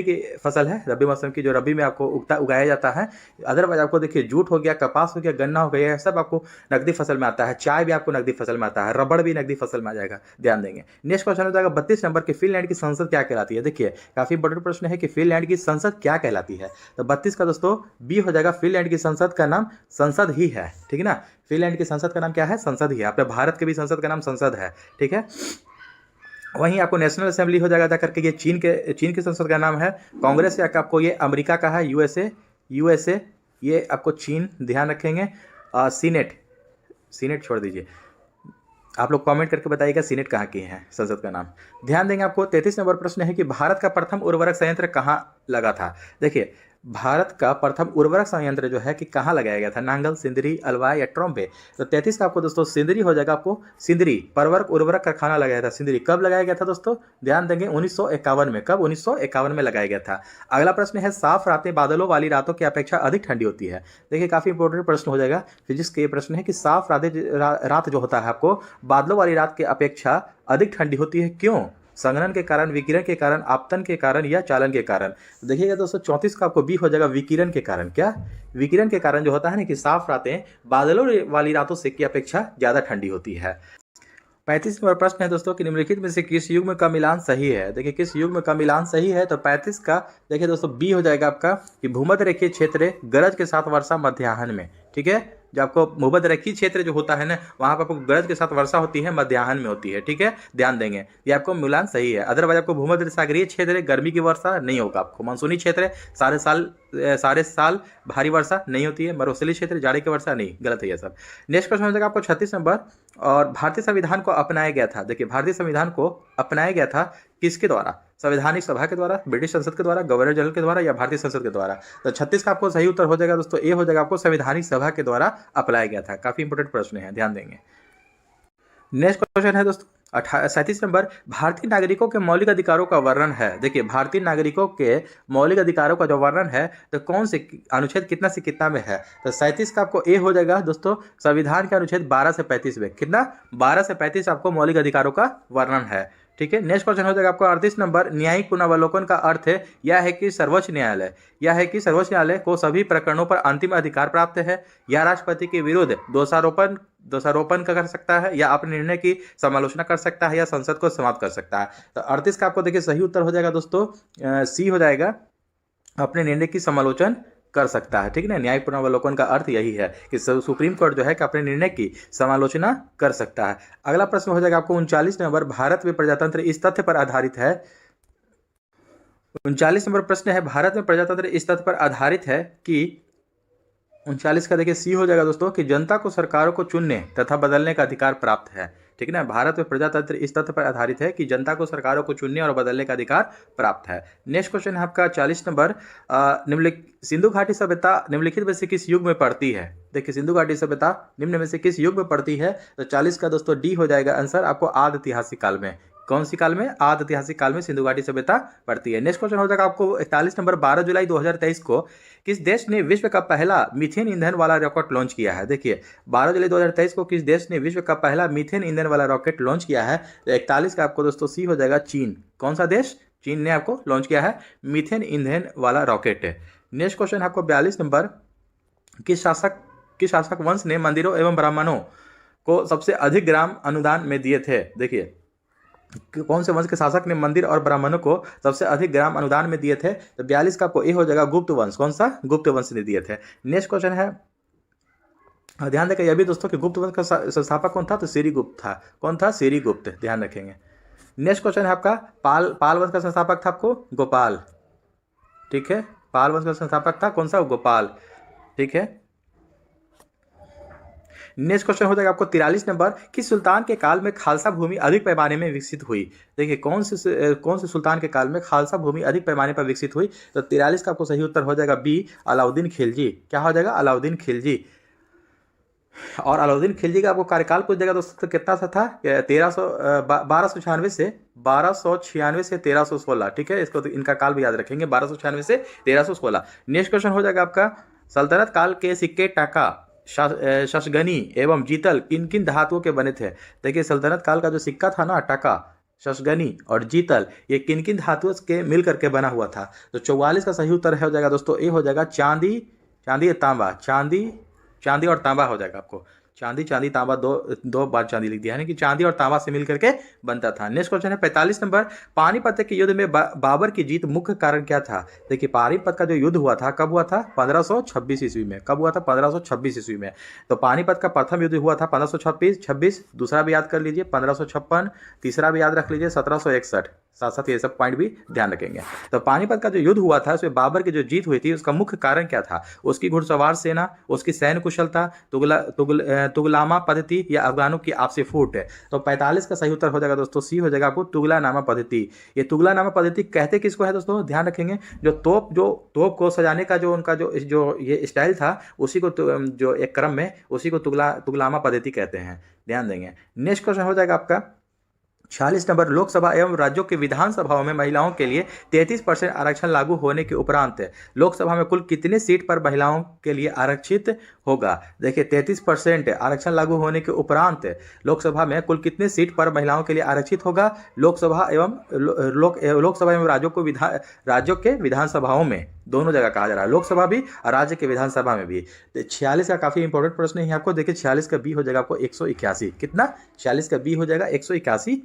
की फसल है, रबी मौसम की जो रबी में आपको उगाया जाता है। अदरवाइज आपको देखिए जूट हो गया, कपास हो गया, गन्ना हो गया, सब आपको नकदी फसल में आता है। चाय भी आपको नकदी फसल में आता है, रबड़ भी नकदी फसल में आ जाएगा। ध्यान देंगे। नेक्स्ट क्वेश्चन हो जाएगा 32 नंबर के, फिनलैंड की संसद क्या कहलाती है। देखिए काफी बड़ा प्रश्न है कि फिनलैंड की संसद क्या कहलाती है, तो 32 का दोस्तों बी हो जाएगा, फिनलैंड की संसद का नाम संसद ही है। ठीक है ना, फिनलैंड की संसद का नाम क्या है, संसद ही है। अपने भारत के भी संसद का नाम संसद है। ठीक है, वहीं आपको नेशनल असेंबली हो जाएगा जाकर के, ये चीन की संसद का नाम है। कांग्रेस या आपको ये अमेरिका का है, यूएसए ये आपको चीन, ध्यान रखेंगे। सीनेट छोड़ दीजिए, आप लोग कमेंट करके बताइएगा सीनेट कहाँ की है संसद का नाम। ध्यान देंगे। आपको 33 नंबर प्रश्न है कि भारत का प्रथम उर्वरक संयंत्र कहाँ लगा था। देखिए भारत का प्रथम उर्वरक संयंत्र जो है कि कहाँ लगाया गया था? नांगल, सिंदरी, अलवाय या ट्रॉम्बे? तो 33 का आपको दोस्तों सिंदरी हो जाएगा। आपको सिंदरी परवर्क उर्वरक कारखाना लगाया था। सिंदरी कब लगाया गया था दोस्तों? ध्यान देंगे 1951 में। कब? 1951 में लगाया गया था। अगला प्रश्न है, साफ रातें बादलों वाली रातों की अपेक्षा अधिक ठंडी होती है। देखिए काफी इंपॉर्टेंट प्रश्न हो जाएगा। फिजिक्स के ये प्रश्न है कि साफ रात जो होता है आपको बादलों वाली रात की अपेक्षा अधिक ठंडी होती है। क्यों? संघनन के कारण, विकिरण के कारण, आपतन के कारण या चालन के कारण? तो देखिएगा दोस्तों 34 का आपको बी हो जाएगा, विकिरण के कारण। क्या? विकिरण के कारण जो होता है ना कि साफ रातें बादलों वाली रातों से की अपेक्षा ज्यादा ठंडी होती है। 35 नंबर प्रश्न है दोस्तों कि निम्नलिखित में से किस युग्म का मिलान सही है? देखिए किस युग्म का मिलान सही है? तो 35 का देखिए दोस्तों बी हो जाएगा आपका कि भूमध्य रेखीय क्षेत्र गरज के साथ वर्षा मध्याह्न में। ठीक है, जब आपको भूमध्य रेखीय क्षेत्र जो होता है ना वहां पर आपको गरज के साथ वर्षा होती है, मध्याह्न में होती है। ठीक है, ध्यान देंगे ये आपको मिलान सही है। अदरवाइज आपको भूमध्य सागरीय क्षेत्र गर्मी की वर्षा नहीं होगा। आपको मानसूनी क्षेत्र सारे साल भारी वर्षा नहीं होती है। मरुस्थलीय क्षेत्र जाड़े की वर्षा नहीं, गलत है ये सब। नेक्स्ट क्वेश्चन हो जाएगा आपको 36 नंबर। और भारतीय संविधान को अपनाया गया था। देखिए भारतीय संविधान को अपनाया गया था किसके द्वारा? संवैधानिक सभा के द्वारा, ब्रिटिश संसद के द्वारा, गवर्नर जनरल के द्वारा या भारतीय संसद के द्वारा? तो 36 का आपको सही उत्तर हो जाएगा दोस्तों ए हो जाएगा, आपको संवैधानिक सभा के द्वारा अपनाया गया था। काफी इंपोर्टेंट प्रश्न है, ध्यान देंगे। नेक्स्ट क्वेश्चन है दोस्तों 37 नंबर, भारतीय नागरिकों के मौलिक अधिकारों का वर्णन है। देखिए भारतीय नागरिकों के मौलिक अधिकारों का जो वर्णन है तो कौन से अनुच्छेद कितना से कितना में है? तो 37 का आपको ए हो जाएगा दोस्तों, संविधान के अनुच्छेद 12 से 35 में। कितना? 12 से 35 आपको मौलिक अधिकारों का वर्णन है। ठीक है, नेक्स्ट क्वेश्चन हो जाएगा आपको 38 नंबर, न्यायिक पुनर्वलोकन का अर्थ है यह है कि सर्वोच्च न्यायालय को सभी प्रकरणों पर अंतिम अधिकार प्राप्त है, या राष्ट्रपति के विरुद्ध दोषारोपण कर सकता है, या अपने निर्णय की समालोचना कर सकता है, या संसद को समाप्त कर सकता है। तो 38 का आपको देखिए सही उत्तर हो जाएगा दोस्तों सी हो जाएगा, अपने निर्णय की समालोचना कर सकता है। ठीक है ना, न्यायिक पुनर्वलोकन का अर्थ यही है कि सुप्रीम कोर्ट जो है कि अपने निर्णय की समालोचना कर सकता है। अगला प्रश्न हो जाएगा आपको 39 नंबर, भारत में प्रजातंत्र इस तथ्य पर आधारित है। 39 नंबर प्रश्न है, भारत में प्रजातंत्र इस तथ्य पर आधारित है कि 39 का देखिए सी हो जाएगा दोस्तों कि जनता को सरकारों को चुनने तथा बदलने का अधिकार प्राप्त है। ठीक है ना, भारत में प्रजातंत्र इस तथ्य पर आधारित है कि जनता को सरकारों को चुनने और बदलने का अधिकार प्राप्त है। नेक्स्ट क्वेश्चन है आपका 40 नंबर, सिंधु घाटी सभ्यता निम्नलिखित में से किस युग में पड़ती है? देखिए सिंधु घाटी सभ्यता निम्न में से किस युग में पड़ती है? तो 40 का दोस्तों डी हो जाएगा आंसर, आपको आदि ऐतिहासिक काल में। कौन सी काल में? आदि ऐतिहासिक काल में सिंधु घाटी सभ्यता पड़ती है। नेक्स्ट क्वेश्चन हो जाएगा आपको 41 नंबर, 12 जुलाई 2023 को किस देश ने विश्व का पहला मीथेन ईंधन वाला रॉकेट लॉन्च किया है? देखिए 12 जुलाई 2023 को किस देश ने विश्व का पहला मीथेन ईंधन वाला रॉकेट लॉन्च किया है? तो 41 का आपको दोस्तों सी हो जाएगा, चीन। कौन सा देश? चीन ने आपको लॉन्च किया है मीथेन ईंधन वाला रॉकेट। नेक्स्ट क्वेश्चन आपको 42 नंबर, किस शासक वंश ने मंदिरों एवं ब्राह्मणों को सबसे अधिक ग्राम अनुदान में दिए थे? देखिए कौन से वंश के शासक ने मंदिर और ब्राह्मणों को सबसे अधिक ग्राम अनुदान में दिए थे? तो 42 का आपको ए हो जाएगा, गुप्त वंश। कौन सा? गुप्त वंश ने दिए थे। नेक्स्ट क्वेश्चन है, ध्यान देकर यह भी दोस्तों कि गुप्त वंश का संस्थापक कौन था? तो श्रीगुप्त था। कौन था? श्रीगुप्त, ध्यान रखेंगे। नेक्स्ट क्वेश्चन है आपका, पाल वंश का संस्थापक था आपको गोपाल। ठीक है, पाल वंश का संस्थापक था कौन सा? गोपाल। ठीक है, नेक्स्ट क्वेश्चन हो जाएगा आपको 43 नंबर, कि सुल्तान के काल में खालसा भूमि अधिक पैमाने में विकसित हुई? देखिए कौन से सुल्तान के काल में खालसा भूमि अधिक पैमाने पर विकसित हुई? तो 43 का आपको सही उत्तर हो जाएगा बी, अलाउद्दीन खिलजी। क्या हो जाएगा? अलाउद्दीन खिलजी। और अलाउद्दीन खिलजी का आपको कार्यकाल पूछ जाएगा दोस्तों कितना सा था? 1296 से 1316। ठीक है, इसको तो इनका काल भी याद रखेंगे, 1296 से 1316। नेक्स्ट क्वेश्चन हो जाएगा आपका, सल्तनत काल के सिक्के टाका, शशगनी एवं जीतल किन किन धातुओं के बने थे? देखिए सल्तनत काल का जो सिक्का था ना, टाका, शशगनी और जीतल, ये किन किन धातुओं के मिल करके बना हुआ था? तो 44 का सही उत्तर हो जाएगा दोस्तों ए हो जाएगा, चांदी तांबा। चांदी और तांबा हो जाएगा आपको। चांदी तांबा, दो बार चांदी लिख दिया है कि चांदी और तांबा से मिल करके बनता था। नेक्स्ट क्वेश्चन है 45 नंबर, पानीपत के युद्ध में बाबर की जीत मुख्य कारण क्या था? देखिए पानीपत का जो युद्ध हुआ था कब हुआ था? 1526 ईस्वी में। कब हुआ था? 1526 ईस्वी में। तो पानीपत का प्रथम युद्ध हुआ था 1526, दूसरा भी याद कर लीजिए 1556, तीसरा भी याद रख लीजिए 1761। साथ साथ ये सब पॉइंट भी ध्यान रखेंगे। तो पानीपत का जो युद्ध हुआ था उसमें बाबर की जो जीत हुई थी उसका मुख्य कारण क्या था? उसकी घुड़सवार सेना, उसकी सैन्य कुशलता, तुगलामा पद्धति या अफगानों की आपसी फूट है। तो 45 का सही उत्तर हो जाएगा दोस्तों, सी हो जाएगा आपको तुगलानामा पद्धति। ये तुगलानामा पद्धति कहते किसको है दोस्तों? ध्यान रखेंगे, जो तोप को सजाने का जो उनका जो ये स्टाइल था उसी को जो एक क्रम में उसी को तुगलामा पद्धति कहते हैं, ध्यान देंगे। नेक्स्ट क्वेश्चन हो जाएगा आपका 46 नंबर, लोकसभा एवं राज्यों के विधानसभाओं में महिलाओं के लिए 33% आरक्षण लागू होने के उपरांत लोकसभा में कुल कितने सीट पर महिलाओं के लिए आरक्षित होगा? देखिए 33% आरक्षण लागू होने के उपरांत लोकसभा में कुल कितने सीट पर महिलाओं के लिए आरक्षित होगा? लोकसभा एवं राज्यों के विधानसभाओं में, दोनों जगह कहा जा रहा है, लोकसभा भी और राज्य के विधानसभा में भी। 46 का काफी इंपॉर्टेंट प्रश्न है आपको। देखिए 46 का बी हो जाएगा आपको 181। कितना? 46 का बी हो जाएगा 181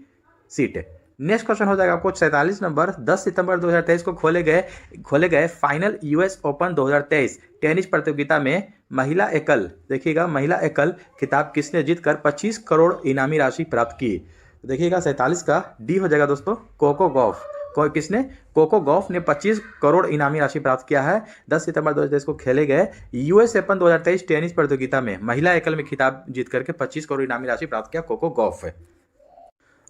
सीट। नेक्स्ट क्वेश्चन हो जाएगा आपको 47 नंबर, 10 सितंबर 2023 को खोले गए फाइनल यूएस ओपन 2023 टेनिस प्रतियोगिता में महिला एकल, देखिएगा महिला एकल खिताब किसने जीतकर 25 करोड़ इनामी राशि प्राप्त की? देखिएगा 47 का डी हो जाएगा दोस्तों, कोको गॉफ। किसने? कोको गॉफ ने 25 करोड़ इनामी राशि प्राप्त किया है 10 सितंबर 2023 को खेले गए यूएस ओपन 2023 टेनिस प्रतियोगिता में महिला एकल में खिताब जीत करके 25 करोड़ इनामी राशि प्राप्त किया कोको गॉफ।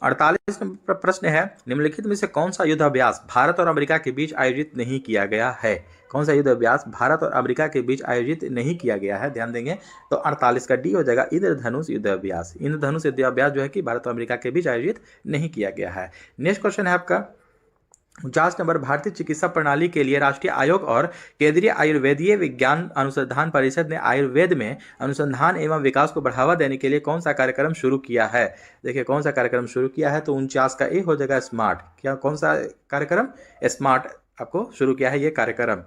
48 नंबर प्रश्न है, निम्नलिखित में से कौन सा युद्ध अभ्यास भारत और अमेरिका के बीच आयोजित नहीं किया गया है? कौन सा युद्ध अभ्यास भारत और अमेरिका के बीच आयोजित नहीं किया गया है? ध्यान देंगे। तो 48 का डी हो जाएगा इंद्रधनुष युद्ध अभ्यास। इंद्रधनुष युद्ध अभ्यास जो है कि भारत और अमेरिका के बीच आयोजित नहीं किया गया है। नेक्स्ट क्वेश्चन है आपका 49 नंबर, भारतीय चिकित्सा प्रणाली के लिए राष्ट्रीय आयोग और केंद्रीय आयुर्वेदीय विज्ञान अनुसंधान परिषद ने आयुर्वेद में अनुसंधान एवं विकास को बढ़ावा देने के लिए कौन सा कार्यक्रम शुरू किया है? देखिए कौन सा कार्यक्रम शुरू किया है? तो 49 का ए हो जाएगा स्मार्ट। क्या कौन सा कार्यक्रम? स्मार्ट आपको शुरू किया है ये कार्यक्रम।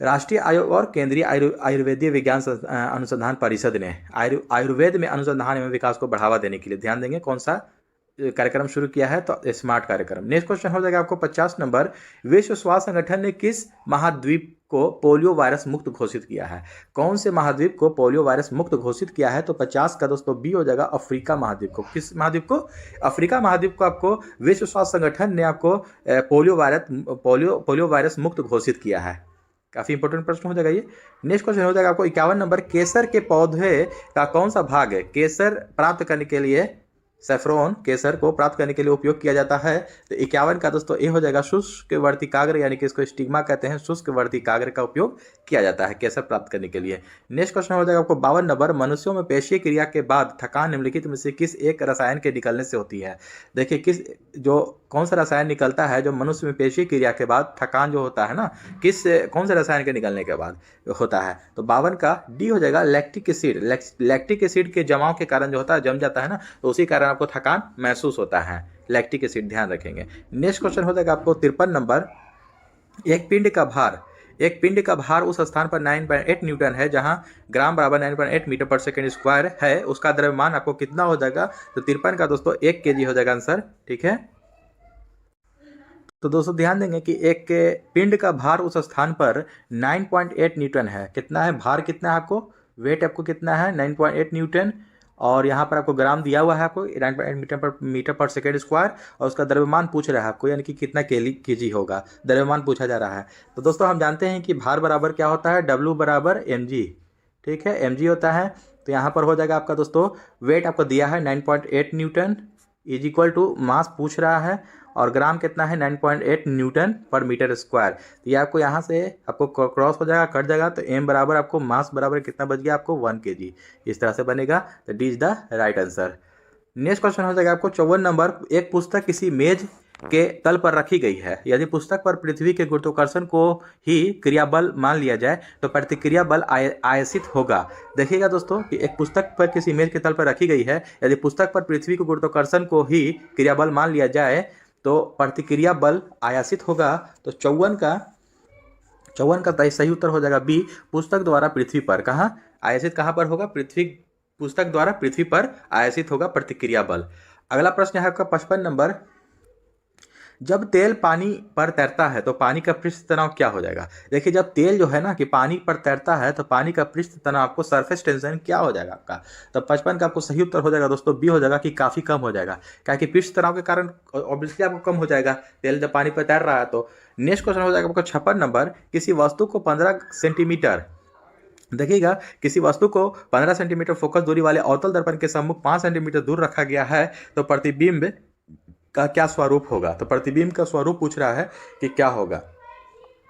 राष्ट्रीय आयोग और केंद्रीय आयुर्वेदीय विज्ञान अनुसंधान परिषद ने आयुर्वेद में अनुसंधान एवं विकास को बढ़ावा देने के लिए, ध्यान देंगे, कौन सा कार्यक्रम शुरू किया है? तो स्मार्ट कार्यक्रम। नेक्स्ट क्वेश्चन हो जाएगा आपको 50 नंबर, विश्व स्वास्थ्य संगठन ने किस महाद्वीप को पोलियो वायरस मुक्त घोषित किया है? कौन से महाद्वीप को पोलियो वायरस मुक्त घोषित किया है? तो 50 का दोस्तों बी हो जाएगा अफ्रीका महाद्वीप को। किस महाद्वीप को? अफ्रीका महाद्वीप को आपको विश्व स्वास्थ्य संगठन ने आपको पोलियो वायरस मुक्त घोषित किया है। काफी इंपॉर्टेंट प्रश्न हो जाएगा ये। नेक्स्ट क्वेश्चन हो जाएगा आपको 51 नंबर, केसर के पौधे का कौन सा भाग है केसर प्राप्त करने के लिए, सैफरॉन केसर को प्राप्त करने के लिए उपयोग किया जाता है? तो 51 का दोस्तों ए हो जाएगा शुष्क वर्तिकाग्र, यानी कि इसको स्टिग्मा कहते हैं, शुष्क वर्तिकाग्र का उपयोग किया जाता है केसर प्राप्त करने के लिए। नेक्स्ट क्वेश्चन हो जाएगा आपको 52 नंबर, मनुष्यों में पेशीय क्रिया के बाद थकान निम्नलिखित में से किस एक रसायन के निकलने से होती है? देखिए कौन सा रसायन निकलता है जो मनुष्य में पेशीय क्रिया के बाद थकान जो होता है ना, कौन से रसायन के निकलने के बाद होता है? तो 52 का डी हो जाएगा लैक्टिक एसिड। लैक्टिक एसिड के जमाव के कारण जो होता है, जम जाता है ना, तो उसी कारण आपको थकान महसूस होता है, लैक्टिक एसिड, ध्यान रखेंगे। नेक्स्ट क्वेश्चन हो जाएगा आपको 53 नंबर, एक पिंड का भार उस स्थान पर 9.8 न्यूटन है जहां ग्राम बराबर 9.8 मीटर पर सेकेंड स्क्वायर है, उसका द्रव्यमान आपको कितना हो जाएगा? तो 53 का दोस्तों 1 kg हो जाएगा आंसर, ठीक है। तो दोस्तों ध्यान देंगे कि एक पिंड का भार उस स्थान पर 9.8 न्यूटन है। कितना है भार? कितना है आपको? वेट आपको कितना है? 9.8 न्यूटन। और यहाँ पर आपको ग्राम दिया हुआ है आपको 9.8 मीटर पर सेकेंड स्क्वायर, और उसका द्रव्यमान पूछ रहा है आपको, यानी कि कितना केजी होगा, द्रव्यमान पूछा जा रहा है। तो दोस्तों हम जानते हैं कि भार बराबर क्या होता है? W बराबर mg, ठीक है, mg होता है। तो यहाँ पर हो जाएगा आपका दोस्तों वेट आपको दिया है 9.8 newton is equal to mass पूछ रहा है, और ग्राम कितना है? 9.8 न्यूटन पर मीटर स्क्वायर। तो ये आपको यहाँ से आपको क्रॉस हो जाएगा, कट जाएगा, तो m बराबर आपको मास बराबर कितना बच गया आपको? 1 kg। इस तरह से बनेगा, तो D is the right answer. Next question हो जाएगा आपको 54 नंबर, एक पुस्तक किसी मेज के तल पर रखी गई है, यदि पुस्तक पर पृथ्वी के गुरुत्वाकर्षण को ही क्रियाबल मान लिया जाए तो प्रतिक्रिया बल आयसित होगा। देखिएगा दोस्तों कि एक पुस्तक पर किसी मेज के तल पर रखी गई है, यदि पुस्तक पर पृथ्वी के गुरुत्वाकर्षण को ही क्रियाबल मान लिया जाए तो प्रतिक्रिया बल आयासित होगा। तो 54 का सही उत्तर हो जाएगा बी, पुस्तक द्वारा पृथ्वी पर। कहाँ आयासित, कहाँ पर होगा? पुस्तक द्वारा पृथ्वी पर आयासित होगा प्रतिक्रिया बल। अगला प्रश्न है आपका 55 नंबर, जब तेल पानी पर तैरता है तो पानी का पृष्ठ तनाव क्या हो जाएगा? देखिए जब तेल जो है ना कि पानी पर तैरता है तो पानी का पृष्ठ तनाव आपको सरफेस टेंशन क्या हो जाएगा आपका? तो 55 का आपको सही उत्तर हो जाएगा दोस्तों बी हो जाएगा कि काफ़ी कम हो जाएगा। क्या कि पृष्ठ तनाव के कारण ऑब्वियसली आपको कम हो जाएगा, तेल जब पानी पर तैर रहा है तो। नेक्स्ट क्वेश्चन हो जाएगा आपको 56 नंबर, किसी वस्तु को 15 सेंटीमीटर, देखिएगा किसी वस्तु को 15 सेंटीमीटर फोकस दूरी वाले अवतल दर्पण के सम्मुख 5 सेंटीमीटर दूर रखा गया है तो प्रतिबिंब का क्या स्वरूप होगा? तो प्रतिबिंब का स्वरूप पूछ रहा है कि क्या होगा।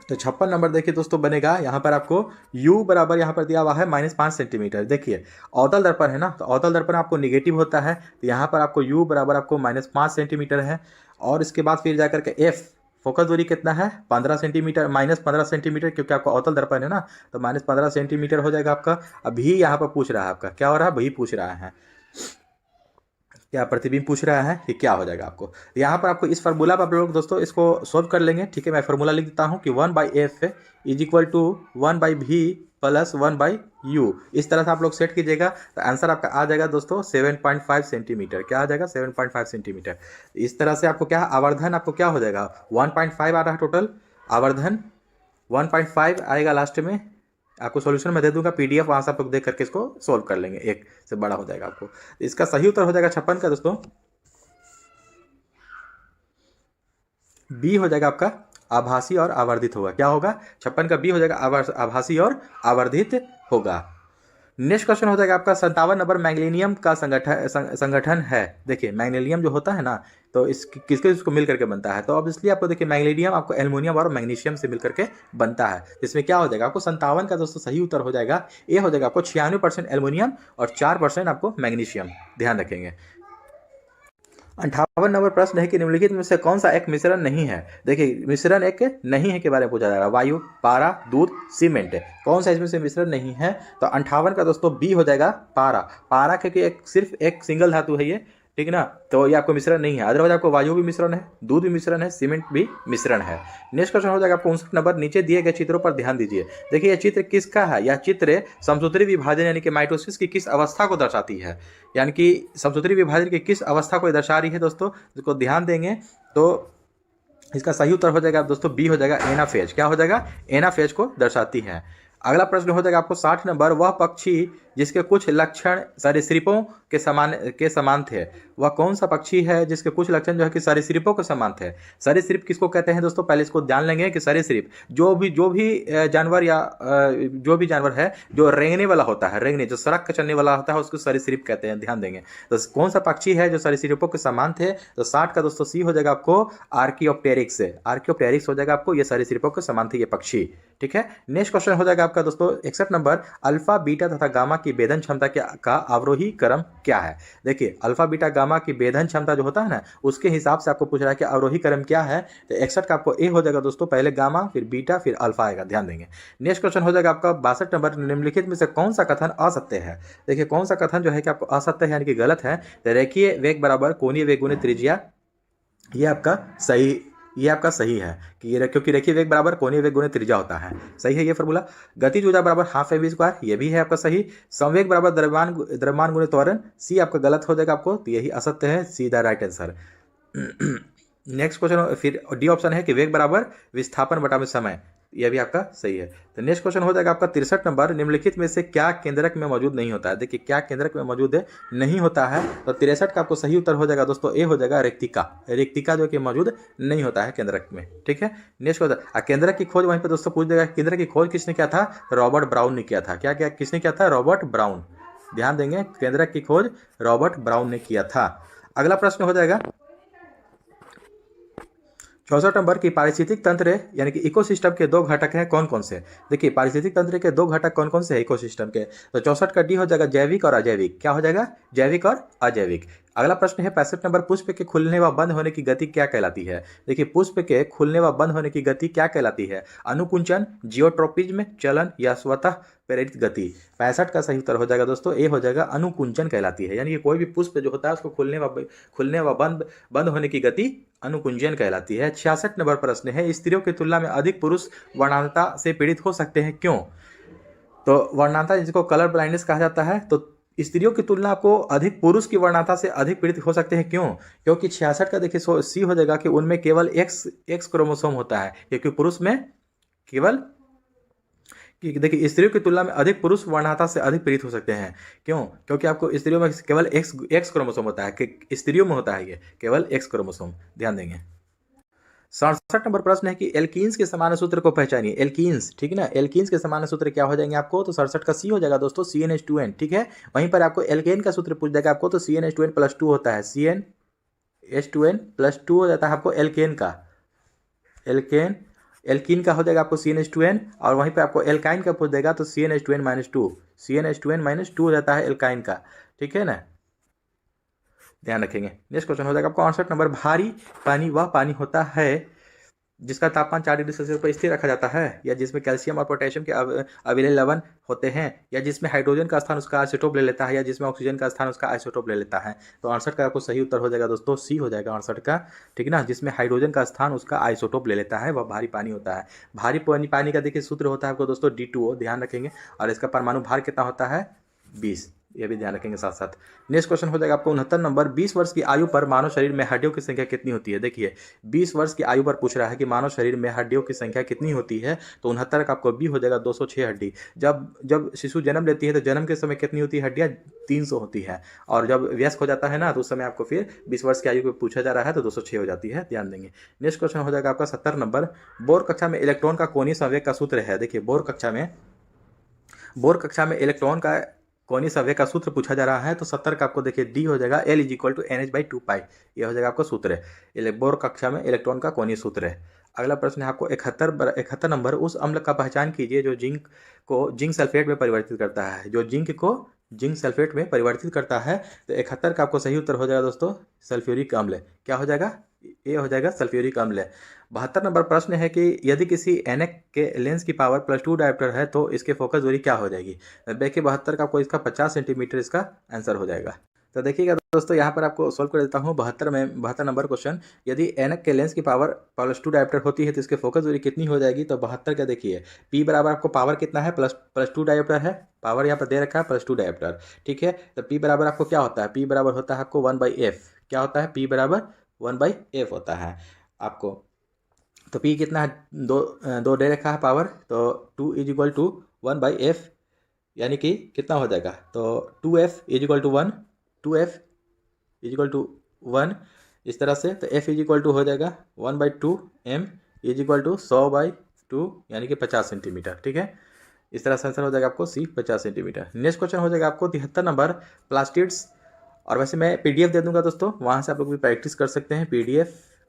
तो 56 नंबर देखिए दोस्तों बनेगा यहाँ पर आपको u बराबर यहाँ पर दिया हुआ है -5 सेंटीमीटर। देखिए अवतल दर्पण है ना, तो अवतल दर्पण आपको निगेटिव होता है, तो यहाँ पर आपको u बराबर आपको -5 सेंटीमीटर है। और इसके बाद फिर जाकर के f फोकस दूरी कितना है 15 सेंटीमीटर, -15 सेंटीमीटर, क्योंकि आपको अवतल दर्पण है ना तो -15 सेंटीमीटर हो जाएगा आपका। अभी यहाँ पर पूछ रहा है आपका क्या हो रहा है, वही पूछ रहा है, क्या प्रतिबिंब पूछ रहा है कि क्या हो जाएगा आपको। यहाँ पर आपको इस फार्मूला पर आप लोग दोस्तों इसको सोल्व कर लेंगे। ठीक है, मैं फार्मूला लिख देता हूँ कि 1/f is equal to 1/v plus 1/u। इस तरह से आप लोग सेट कीजिएगा तो आंसर आपका आ जाएगा दोस्तों 7.5 सेंटीमीटर। क्या आ जाएगा 7.5 सेंटीमीटर। इस तरह से आपको क्या आवर्धन आपको क्या हो जाएगा 1.5 आ रहा है टोटल, आवर्धन 1.5 आएगा लास्ट में। आपको सॉल्यूशन मैं दे दूंगा पीडीएफ, वहाँ से आप लोग देख करके इसको सोल्व कर लेंगे, एक से बड़ा हो जाएगा आपको। इसका सही उत्तर हो जाएगा 56 का दोस्तों बी हो जाएगा आपका, आभासी और आवर्धित होगा। क्या होगा 56 का बी हो जाएगा आभासी और आवर्धित होगा। नेक्स्ट क्वेश्चन हो जाएगा आपका 57 नंबर, मैग्नीशियम का संगठन है। देखिए मैग्नीशियम जो होता है ना तो इस किसको मिल करके बनता है, तो ऑब्वियसली आपको देखिए मैग्नीशियम आपको एल्युमिनियम और मैग्नीशियम से मिल करके बनता है। इसमें क्या हो जाएगा आपको 57 का दोस्तों सही उत्तर हो जाएगा ए हो जाएगा आपको 96% एल्युमिनियम और 4% आपको मैग्नीशियम, ध्यान रखेंगे। 58 नंबर प्रश्न है कि निम्नलिखित में से कौन सा एक मिश्रण नहीं है। देखिए मिश्रण एक नहीं है के बारे में पूछा जा रहा है, वायु, पारा, दूध, सीमेंट, कौन सा इसमें से मिश्रण नहीं है। तो 58 का दोस्तों बी हो जाएगा पारा। पारा क्योंकि सिर्फ एक सिंगल धातु है ये, ठीक ना, तो ये आपको मिश्रण नहीं है। अदरवाइज आपको वायु भी मिश्रण है, दूध भी मिश्रण है, सीमेंट भी मिश्रण है। नेक्स्ट क्वेश्चन हो जाएगा आपको 59 नंबर, नीचे दिए गए चित्रों पर ध्यान दीजिए। देखिए यह चित्र किसका है, यह चित्र समसूत्री विभाजन यानी कि माइटोसिस की किस अवस्था को दर्शाती है, यानी कि समसूत्री विभाजन की किस अवस्था को दर्शा रही है दोस्तों, इसको ध्यान देंगे तो इसका सही उत्तर हो जाएगा दोस्तों बी हो जाएगा एनाफेज। क्या हो जाएगा एनाफेज को दर्शाती है। अगला प्रश्न हो जाएगा आपको 60 नंबर, वह पक्षी जिसके कुछ लक्षण सरीसृपों के समान थे, वह कौन सा पक्षी है जिसके कुछ लक्षण जो है कि सरीसृपों के समान थे। सरीसृप किसको कहते हैं दोस्तों, पहले इसको जान लेंगे कि सरीसृप जो भी जानवर या जो भी जानवर है जो रेंगने वाला होता है, रेंगने जो सड़क के चलने वाला होता है उसको सरीसृप कहते हैं, ध्यान देंगे। तो कौन सा पक्षी है जो सरीसृपों के समान थे, तो 60 का दोस्तों सी हो जाएगा आपको आर्कियोप्टेरिक्स। आर्कियोप्टेरिक्स हो जाएगा आपको, ये सरीसृपों के समान थे ये पक्षी। ठीक है, नेक्स्ट क्वेश्चन हो जाएगा आपका दोस्तों 61 नंबर, अल्फा बीटा तथा गामा की भेदन क्षमता का अवरोही क्रम क्या है। देखिए अल्फा बीटा गामा की भेदन क्षमता जो होता है ना उसके हिसाब से आपको पूछ रहा है कि अवरोही क्रम क्या है। तो 61 का आपको ए हो जाएगा दोस्तों, पहले गामा फिर बीटा फिर अल्फा आएगा, ध्यान देंगे। नेक्स्ट क्वेश्चन हो जाएगा आपका 62 नंबर, निम्नलिखित में से कौन सा कथन असत्य है। देखिए कौन सा कथन जो है कि आपको असत्य है यानी कि गलत है। तो रेखीय वेग बराबर कोणीय वेग गुणित त्रिज्या, ये आपका सही है कि क्योंकि रेखीय वेग बराबर कोणीय वेग गुणित त्रिज्या होता है, सही है ये फॉर्मूला। गतिज ऊर्जा बराबर हाफ एम वी स्क्वायर, ये भी है आपका सही। संवेग बराबर द्रव्यमान गुणित त्वरण, सी आपका गलत हो जाएगा आपको, तो यही असत्य है, सीधा राइट आंसर। नेक्स्ट क्वेश्चन फिर डी ऑप्शन है कि वेग बराबर विस्थापन बटा में समय, यह भी आपका सही है। तो नेक्स्ट क्वेश्चन हो जाएगा आपका 63 नंबर, निम्नलिखित में से क्या केंद्रक में मौजूद नहीं होता है। देखिए क्या केंद्रक में मौजूद नहीं होता है, तो 63 का आपको सही उत्तर हो जाएगा दोस्तों ए हो जाएगा रेक्तिका। रेक्तिका जो कि मौजूद नहीं होता है केंद्रक में। ठीक है, नेक्स्ट होता है केंद्रक की खोज, वहीं पर दोस्तों पूछ देगा केंद्रक की खोज किसने किया था, रॉबर्ट ब्राउन ने किया था। क्या क्या किसने किया था, रॉबर्ट ब्राउन, ध्यान देंगे केंद्रक की खोज रॉबर्ट ब्राउन ने किया था। अगला प्रश्न हो जाएगा 64 नंबर की पारिस्थितिक तंत्र यानी कि इकोसिस्टम के दो घटक हैं कौन कौन से। देखिए पारिस्थितिक तंत्र के दो घटक कौन कौन से हैं इकोसिस्टम के, तो 64 का डी हो जाएगा जैविक और अजैविक। क्या हो जाएगा, जैविक और अजैविक। अगला प्रश्न है 65 नंबर, पुष्प के खुलने व बंद होने की गति क्या कहलाती है। देखिए पुष्प के खुलने व बंद होने की गति क्या कहलाती है, अनुकुंचन, जियोट्रोपिज्म, चलन या स्वतः प्रेरित गति। 65 का सही उत्तर हो जाएगा दोस्तों ए हो जाएगा अनुकुंचन कहलाती है, यानी कि कोई भी पुष्प जो होता है उसको खुलने व बंद होने की गति अनुकुंचन कहलाती है। 66 नंबर प्रश्न है, स्त्रियों की तुलना में अधिक पुरुष वर्णांधता से पीड़ित हो सकते हैं क्यों। तो वर्णांधता जिसको कलर ब्लाइंडनेस कहा जाता है, तो स्त्रियों की तुलना आपको अधिक पुरुष की वर्णता से अधिक पीड़ित हो सकते हैं। क्यों? क्योंकि 66 का देखिए सी हो जाएगा कि उनमें केवल एक्स क्रोमोसोम होता है, क्योंकि पुरुष में केवल कि देखिए स्त्रियों की तुलना में अधिक पुरुष वर्णता से अधिक पीड़ित हो सकते हैं। क्यों? क्योंकि आपको स्त्रियों में केवल एक्स क्रोमोसोम होता है, कि स्त्रियों में होता है ये केवल एक्स क्रोमोसोम, ध्यान देंगे। 67 नंबर प्रश्न है कि एल्कीन्स के समान सूत्र को पहचानिए। एल्कीन्स, ठीक है ना, एल्कीन्स के समान सूत्र क्या हो जाएंगे आपको? तो 67 का सी हो जाएगा दोस्तों, CnH2n, ठीक है। वहीं पर आपको एल्केन का सूत्र पूछ जाएगा आपको, तो CnH2n+2 होता है, CnH2n+2 हो जाता है आपको एल्केन का। एल्केन एल्कीन का हो जाएगा आपको CnH2n, और वहीं पे आपको एल्काइन का पूछ देगा तो CnH2n-2, CnH2n-2 हो जाता है एल्काइन का, ठीक है ना, ध्यान रखेंगे। नेक्स्ट क्वेश्चन हो जाएगा आपको 68 नंबर। भारी पानी वह पानी होता है जिसका तापमान 4 डिग्री सेल्सियस पर स्थिर रखा जाता है, या जिसमें कैल्शियम और पोटेशियम के अविरल लवण होते हैं, या जिसमें हाइड्रोजन का स्थान उसका आइसोटोप ले लेता है, या जिसमें ऑक्सीजन का स्थान उसका आइसोटोप ले लेता है। तो 68 का आपको सही उत्तर हो जाएगा दोस्तों, सी हो जाएगा 68 का, ठीक है ना, जिसमें हाइड्रोजन का स्थान उसका आइसोटोप ले लेता है, वह भारी पानी होता है। भारी पानी का देखिए सूत्र होता है आपको दोस्तों D2O, ध्यान रखेंगे, और इसका परमाणु भार कितना होता है? 20, ये भी ध्यान रखेंगे साथ साथ। नेक्स्ट क्वेश्चन हो जाएगा आपको 69 नंबर। 20 वर्ष की आयु पर मानव शरीर में हड्डियों की संख्या कितनी होती है? देखिए 20 वर्ष की आयु पर पूछ रहा है कि मानव शरीर में हड्डियों की संख्या कितनी होती है, तो 69 का आपको बी हो जाएगा 206 हड्डी। जब शिशु जन्म लेती है तो जन्म के समय कितनी होती है हड्डियाँ? 300 होती है, और जब वयस्क हो जाता है ना तो उस समय आपको फिर 20 वर्ष की आयु पर पूछा जा रहा है तो 206 हो जाती है, ध्यान देंगे। नेक्स्ट क्वेश्चन हो जाएगा आपका 70 नंबर। बोर कक्षा में इलेक्ट्रॉन का कोणीय संवेग का सूत्र है। देखिए बोर कक्षा में इलेक्ट्रॉन का कोणीय संवेग का सूत्र पूछा जा रहा है, तो 70 का आपको देखिए डी हो जाएगा, L=NH/2π, ये हो जाएगा आपको सूत्र है। बोर कक्षा में इलेक्ट्रॉन का कोणीय सूत्र है। अगला प्रश्न है आपको 71 नंबर। उस अम्ल का पहचान कीजिए जो जिंक को जिंक सल्फेट में परिवर्तित करता है। जो जिंक को जिंक सल्फेट में परिवर्तित करता है, तो 71 का आपको सही उत्तर हो जाएगा दोस्तों, सल्फ्यूरिक अम्ल। क्या हो जाएगा? ये हो जाएगा सल्फ्यूरिक अम्ल। 72 नंबर प्रश्न है कि यदि किसी एनक के लेंस की पावर +2 डायोप्टर है तो इसके फोकस दूरी क्या हो जाएगी? देखिए 72 का आपको इसका 50 सेंटीमीटर इसका आंसर हो जाएगा। तो देखिएगा दोस्तों, यहाँ पर आपको सोल्व कर देता हूँ 72 नंबर क्वेश्चन। यदि एनक के लेंस की पावर +2 डायोप्टर होती है तो इसके फोकस दूरी कितनी हो जाएगी? तो 72 का देखिए P बराबर आपको पावर कितना है, +2 डायोप्टर है, पावर यहाँ पर दे रखा है +2 डायोप्टर, ठीक है। तो P बराबर आपको क्या होता है? P बराबर होता है आपको 1/f। क्या होता है? P बराबर 1/f होता है आपको। तो P कितना है? दो दे रखा है पावर, तो 2 = 1/f, यानी कि कितना हो जाएगा? तो 2f = 1, 2f = 1 इस तरह से। तो f = हो जाएगा 1/2, m = 100/2, यानी कि 50 सेंटीमीटर, ठीक है। इस तरह से आंसर हो जाएगा आपको सी 50 सेंटीमीटर। नेक्स्ट क्वेश्चन हो जाएगा आपको 73 नंबर। प्लास्टिड्स, और वैसे मैं PDF दे दूंगा दोस्तों, वहाँ से आप लोग भी प्रैक्टिस कर सकते हैं। PDF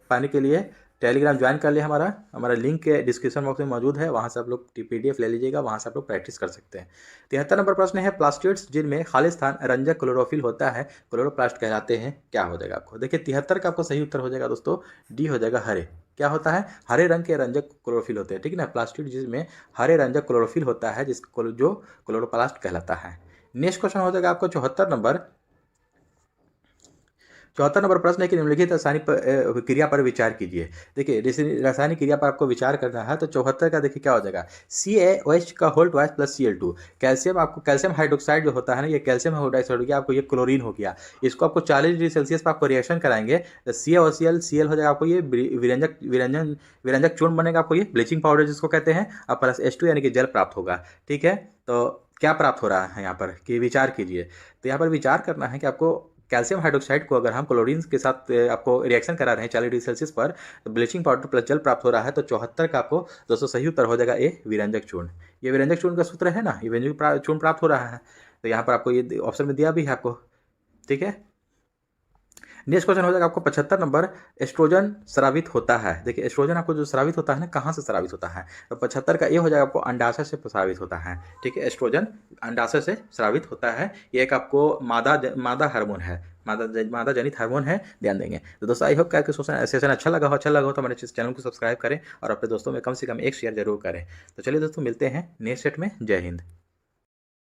पाने के लिए टेलीग्राम ज्वाइन कर लिया, हमारा लिंक के डिस्क्रिप्शन बॉक्स में मौजूद है, वहाँ से आप लोग PDF ले लीजिएगा, वहाँ से आप लोग प्रैक्टिस कर सकते हैं। 73 नंबर प्रश्न है प्लास्टिड्स जिनमें खाली स्थान रंजक क्लोरोफिल होता है क्लोरोप्लास्ट कहलाते हैं, क्या हो जाएगा आपको? देखिए 73 का आपको सही उत्तर हो जाएगा दोस्तों, डी हो जाएगा हरे। क्या होता है? हरे रंग के रंजक क्लोरोफिल होते हैं, ठीक है ना। प्लास्टिड जिसमें हरे रंजक क्लोरोफिल होता है जो क्लोरोप्लास्ट कहलाता है। नेक्स्ट क्वेश्चन हो जाएगा आपको 74 नंबर। 74 नंबर प्रश्न है कि निम्नलिखित रासायनिक क्रिया पर विचार कीजिए। देखिए रासायनिक क्रिया पर आपको विचार करना है, तो 74 का देखिए क्या हो जाएगा, CaOH का whole twice plus Cl2। Calcium hydroxide जो होता है ना, ये कैल्शियम हाइड्रोक्साइड हो गया, आपको ये क्लोरीन हो गया। इसको आपको 40 डिग्री सेल्सियस पर आपको रिएक्शन कराएंगे, तो CaOCl हो जाएगा आपको ये विरंजक चूर्ण बनेगा, आपको ये ब्लीचिंग पाउडर जिसको कहते हैं, और प्लस H2 यानी कि जल प्राप्त होगा, ठीक है। तो क्या प्राप्त हो रहा है यहाँ पर कि विचार कीजिए। तो यहाँ पर विचार करना है कि आपको कैल्शियम हाइड्रोक्साइड को अगर हम क्लोरीन के साथ आपको रिएक्शन करा रहे हैं 40 डिग्री सेल्सियस पर, तो ब्लीचिंग पाउडर प्लस जल प्राप्त हो रहा है। तो 74 का आपको दोस्तों सही उत्तर हो जाएगा ए, विरंजक चूर्ण। ये विरंजक चूर्ण का सूत्र है ना, ये विरंजक चूर्ण प्राप्त हो रहा है, तो यहाँ पर आपको ये ऑप्शन में दिया भी है आपको, ठीक है। नेक्स्ट क्वेश्चन हो जाएगा आपको 75 नंबर। एस्ट्रोजन स्रावित होता है। देखिए एस्ट्रोजन आपको जो स्रावित होता है ना, कहाँ से स्रावित होता है? तो 75 का ये हो जाएगा आपको अंडाशय से स्रावित होता है, ठीक है। एस्ट्रोजन अंडाशय से स्रावित होता है, ये एक आपको मादा हार्मोन है, मादा जनित हार्मोन है, ध्यान देंगे। तो दोस्तों आई होप कि सेशन अच्छा लगा हो तो हमारे चैनल को सब्सक्राइब करें और अपने दोस्तों में कम से कम एक शेयर जरूर करें। तो चलिए दोस्तों मिलते हैं नेक्स्ट सेट में। जय हिंद।